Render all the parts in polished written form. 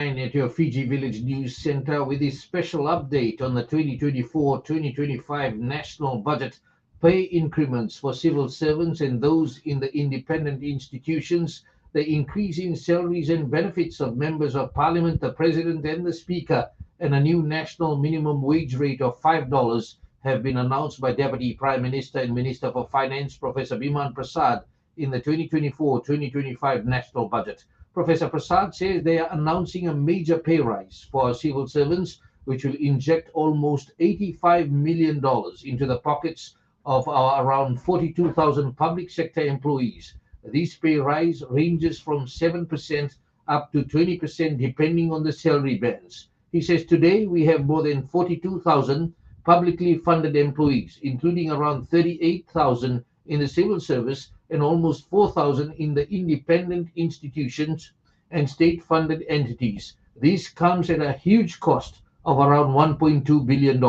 At your Fiji Village News Center with a special update on the 2024-2025 national budget pay increments for civil servants and those in the independent institutions, the increase in salaries and benefits of members of parliament, the president and the speaker, and a new national minimum wage rate of $5 have been announced by Deputy Prime Minister and Minister for Finance, Professor Biman Prasad, in the 2024-2025 national budget. Professor Prasad says they are announcing a major pay rise for our civil servants, which will inject almost $85 million into the pockets of our around 42,000 public sector employees. This pay rise ranges from 7% up to 20% depending on the salary bands. He says today we have more than 42,000 publicly funded employees, including around 38,000 in the civil service and almost 4,000 in the independent institutions and state-funded entities. This comes at a huge cost of around $1.2 billion.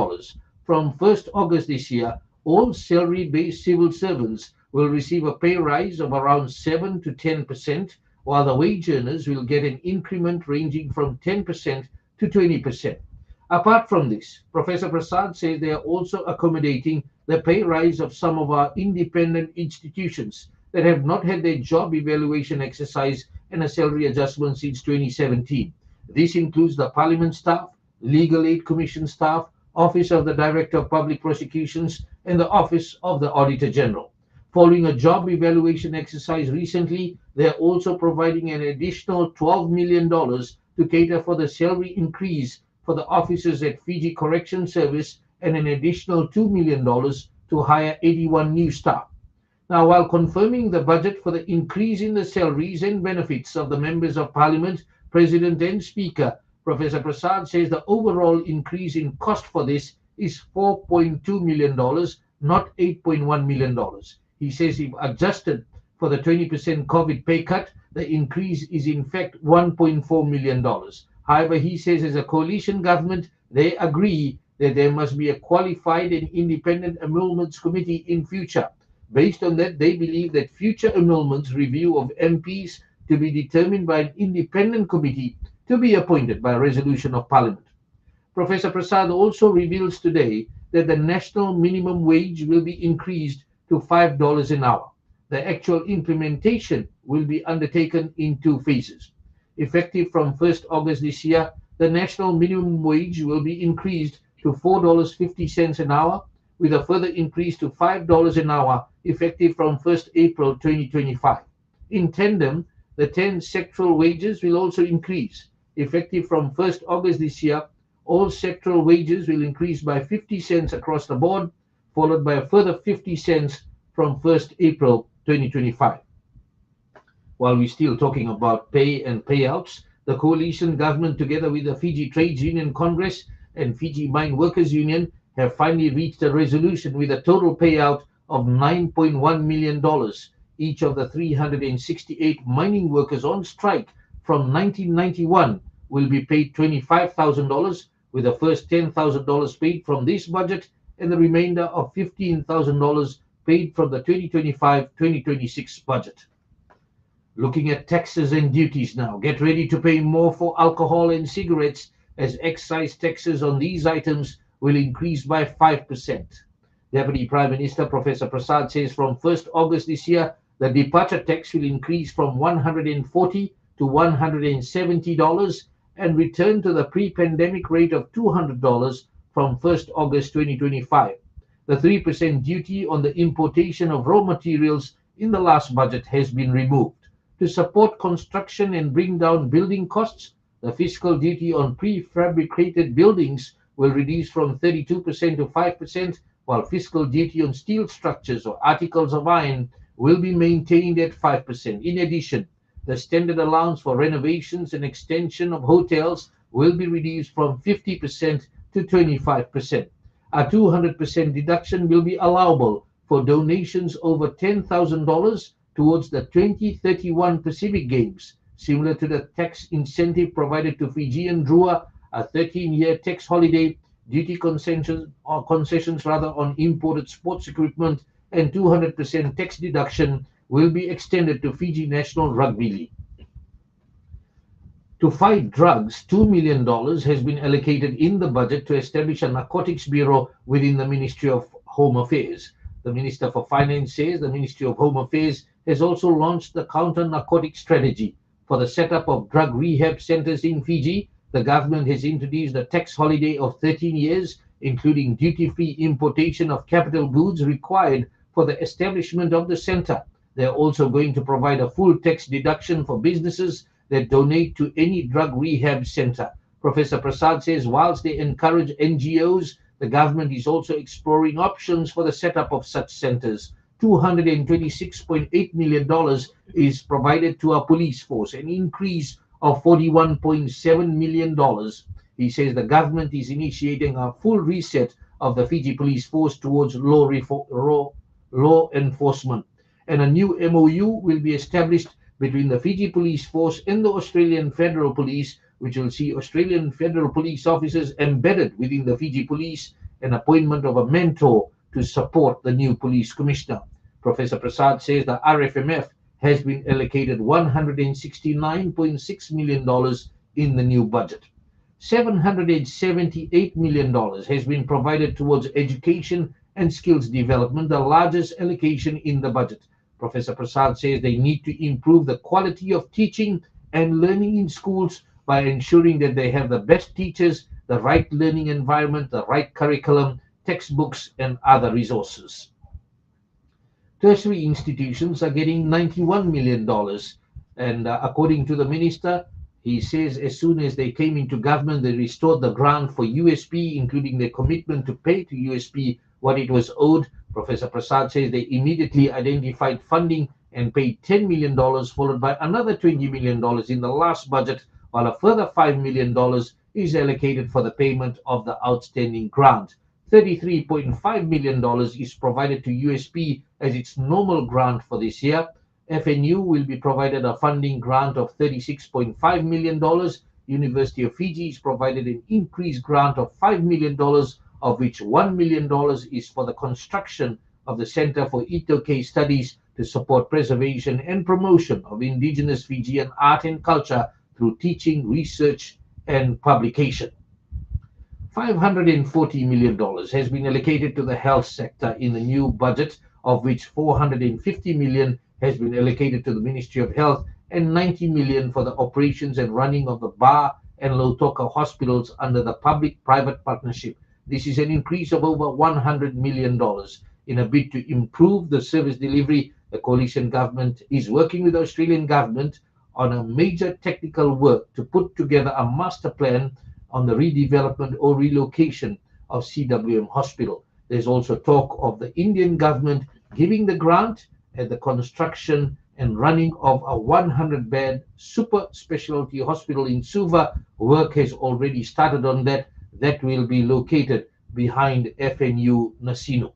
From 1st August this year, all salary-based civil servants will receive a pay rise of around 7 to 10%, while the wage earners will get an increment ranging from 10% to 20%. Apart from this, Professor Prasad says they are also accommodating the pay rise of some of our independent institutions that have not had their job evaluation exercise and a salary adjustment since 2017. This includes the Parliament staff, Legal Aid Commission staff, Office of the Director of Public Prosecutions, and the Office of the Auditor General. Following a job evaluation exercise recently, they are also providing an additional $12 million to cater for the salary increase for the officers at Fiji Correction Service and an additional $2 million to hire 81 new staff. Now, while confirming the budget for the increase in the salaries and benefits of the members of Parliament, President and Speaker, Professor Prasad says the overall increase in cost for this is $4.2 million, not $8.1 million. He says if adjusted for the 20% COVID pay cut, the increase is in fact $1.4 million. However, he says as a coalition government, they agree that there must be a qualified and independent emoluments committee in future. Based on that, they believe that future emoluments review of MPs to be determined by an independent committee to be appointed by a resolution of Parliament. Professor Prasad also reveals today that the national minimum wage will be increased to $5 an hour. The actual implementation will be undertaken in two phases. Effective from 1st August this year, the national minimum wage will be increased to $4.50 an hour, with a further increase to $5 an hour effective from 1st April 2025. In tandem, the 10 sectoral wages will also increase. Effective from 1st August this year, all sectoral wages will increase by 50 cents across the board, followed by a further 50 cents from 1st April 2025. While we're still talking about pay and payouts, the coalition government, together with the Fiji Trades Union Congress and Fiji Mine Workers Union, have finally reached a resolution with a total payout of $9.1 million. Each of the 368 mining workers on strike from 1991 will be paid $25,000, with the first $10,000 paid from this budget and the remainder of $15,000 paid from the 2025-2026 budget. Looking at taxes and duties now. Get ready to pay more for alcohol and cigarettes as excise taxes on these items will increase by 5%. Deputy Prime Minister Professor Prasad says from 1st August this year, the departure tax will increase from $140 to $170 and return to the pre-pandemic rate of $200 from 1st August 2025. The 3% duty on the importation of raw materials in the last budget has been removed. To support construction and bring down building costs, the fiscal duty on prefabricated buildings will reduce from 32% to 5%, while fiscal duty on steel structures or articles of iron will be maintained at 5%. In addition, the standard allowance for renovations and extension of hotels will be reduced from 50% to 25%. A 200% deduction will be allowable for donations over $10,000 towards the 2031 Pacific Games, similar to the tax incentive provided to Fijian Drua, a 13-year tax holiday, duty concessions on imported sports equipment, and 200% tax deduction will be extended to Fiji National Rugby League. To fight drugs, $2 million has been allocated in the budget to establish a narcotics bureau within the Ministry of Home Affairs. The Minister for Finance says the Ministry of Home Affairs has also launched the counter narcotics strategy. For the setup of drug rehab centers in Fiji, the government has introduced a tax holiday of 13 years, including duty-free importation of capital goods required for the establishment of the center. They are also going to provide a full tax deduction for businesses that donate to any drug rehab center. Professor Prasad says whilst they encourage NGOs, the government is also exploring options for the setup of such centers. $226.8 million is provided to our police force, an increase of $41.7 million. He says the government is initiating a full reset of the Fiji police force towards law enforcement. And a new MOU will be established between the Fiji Police Force and the Australian Federal Police, which will see Australian Federal Police officers embedded within the Fiji Police and appointment of a mentor to support the new police commissioner. Professor Prasad says the RFMF has been allocated $169.6 million in the new budget. $778 million has been provided towards education and skills development, the largest allocation in the budget. Professor Prasad says they need to improve the quality of teaching and learning in schools by ensuring that they have the best teachers, the right learning environment, the right curriculum, textbooks, and other resources. Tertiary institutions are getting $91 million. And according to the minister, he says as soon as they came into government, they restored the grant for USP, including their commitment to pay to USP what it was owed. Professor Prasad says they immediately identified funding and paid $10 million, followed by another $20 million in the last budget, while a further $5 million is allocated for the payment of the outstanding grant. $33.5 million is provided to USP as its normal grant for this year. FNU will be provided a funding grant of $36.5 million. University of Fiji is provided an increased grant of $5 million, of which $1 million is for the construction of the Center for Itoke Studies to support preservation and promotion of indigenous Fijian art and culture through teaching, research, and publication. $540 million has been allocated to the health sector in the new budget, of which $450 million has been allocated to the Ministry of Health and $90 million for the operations and running of the Ba and Lautoka hospitals under the public-private partnership. This is an increase of over $100 million. In a bid to improve the service delivery, the coalition government is working with the Australian government on a major technical work to put together a master plan on the redevelopment or relocation of CWM Hospital. There's also talk of the Indian government giving the grant at the construction and running of a 100-bed super specialty hospital in Suva. Work has already started on that. That will be located behind FNU Nasino.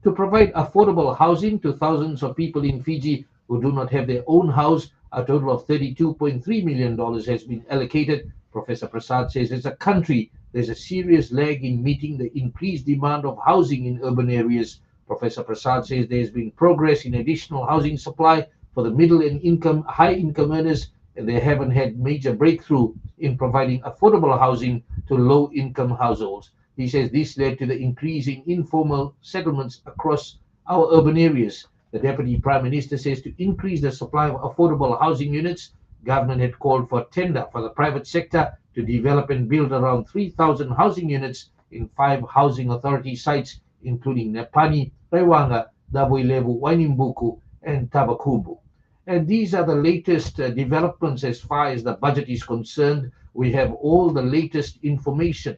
To provide affordable housing to thousands of people in Fiji who do not have their own house, a total of $32.3 million has been allocated. Professor Prasad says as a country, there's a serious lag in meeting the increased demand of housing in urban areas. Professor Prasad says there's been progress in additional housing supply for the middle and high income earners, and they haven't had major breakthrough in providing affordable housing to low income households. He says this led to the increase in informal settlements across our urban areas. The Deputy Prime Minister says to increase the supply of affordable housing units, government had called for tender for the private sector to develop and build around 3,000 housing units in 5 housing authority sites, including Nepani, Raiwanga, Daboilevu, Wainimbuku, and Tabakumbu. And these are the latest developments as far as the budget is concerned. We have all the latest information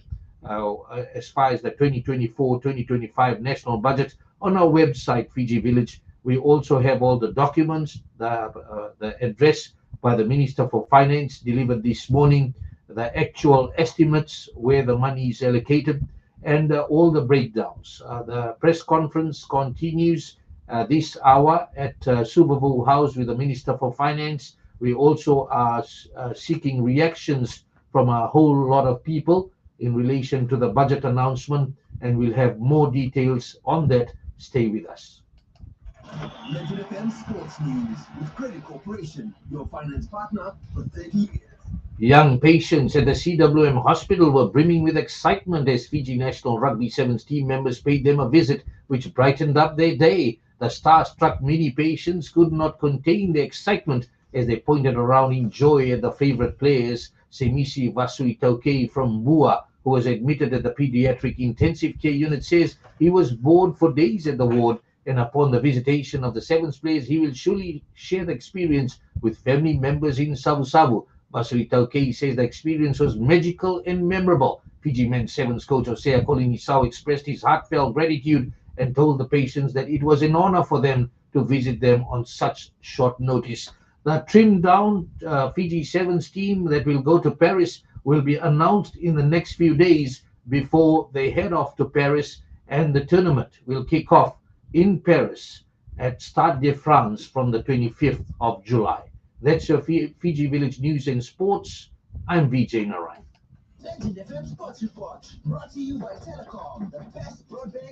as far as the 2024-2025 national budget on our website, Fiji Village. We also have all the documents, the address by the Minister for Finance delivered this morning, the actual estimates where the money is allocated, and all the breakdowns. The press conference continues this hour at Subavu House with the Minister for Finance. We also are seeking reactions from a whole lot of people in relation to the budget announcement, and we'll have more details on that. Stay with us. Legend FM Sports News with Credit Corporation, your finance partner for 30 years. Young patients at the CWM hospital were brimming with excitement as Fiji national rugby sevens team members paid them a visit, which brightened up their day. The star-struck mini patients could not contain their excitement as they pointed around in joy at the favourite players. Semisi Vasui Tauke from Bua, who was admitted at the pediatric intensive care unit, says he was bored for days at the ward, and upon the visitation of the sevens players, he will surely share the experience with family members in Savu Savu. Vasui Tauke says the experience was magical and memorable. Fiji men's sevens coach Osea Kolinisau expressed his heartfelt gratitude and told the patients that it was an honor for them to visit them on such short notice. The trimmed down Fiji Sevens team that will go to Paris will be announced in the next few days before they head off to Paris, and the tournament will kick off in Paris at Stade de France from the 25th of July. That's your Fiji Village News and Sports. I'm VJ Narayan. Legend FM Sports Report, brought to you by Telecom, the best broadband